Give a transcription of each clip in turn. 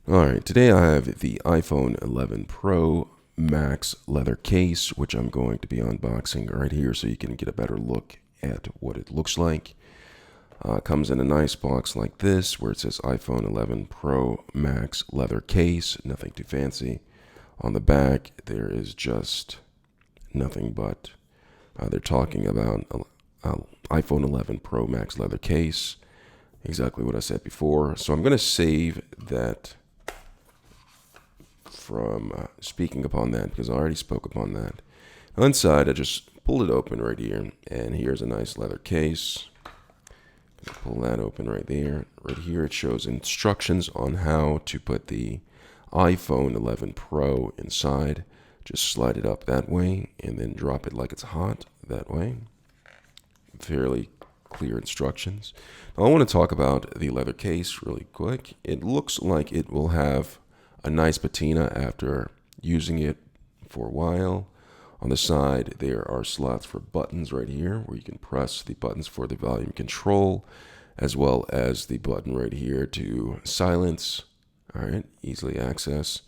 Alright, today I have the iPhone 11 Pro Max leather case, which I'm going to be unboxing right here so you can get a better look at what it looks like. Comes in a nice box like this where it says iPhone 11 Pro Max leather case, nothing too fancy. On the back, there is just nothing but they're talking about iPhone 11 Pro Max leather case, exactly what I said before. So I'm going to save that from speaking upon that because I already spoke upon that. Now inside, I just pulled it open right here, and here's a nice leather case. Pull that open right there. Right here, it shows instructions on how to put the iPhone 11 Pro inside. Just slide it up that way and then drop it like it's hot that way. Fairly clear instructions. Now I want to talk about the leather case really quick. It looks like it will have a nice patina after using it for a while. On the side, there are slots for buttons right here where you can press the buttons for the volume control, as well as the button right here to silence. All right, easily access.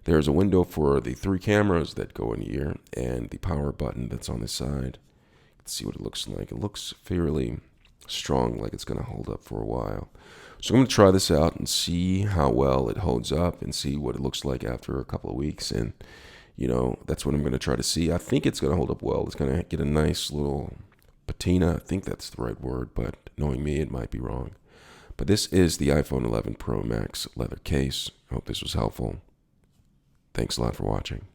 There's a window for the 3 cameras that go in here and the power button that's on the side. Let's see what it looks like. It looks fairly strong, like it's going to hold up for a while. So I'm going to try this out and see how well it holds up and see what it looks like after a couple of weeks. And, that's what I'm going to try to see. I think it's going to hold up well. It's going to get a nice little patina. I think that's the right word, but knowing me, it might be wrong. But this is the iPhone 11 Pro Max leather case. I hope this was helpful. Thanks a lot for watching.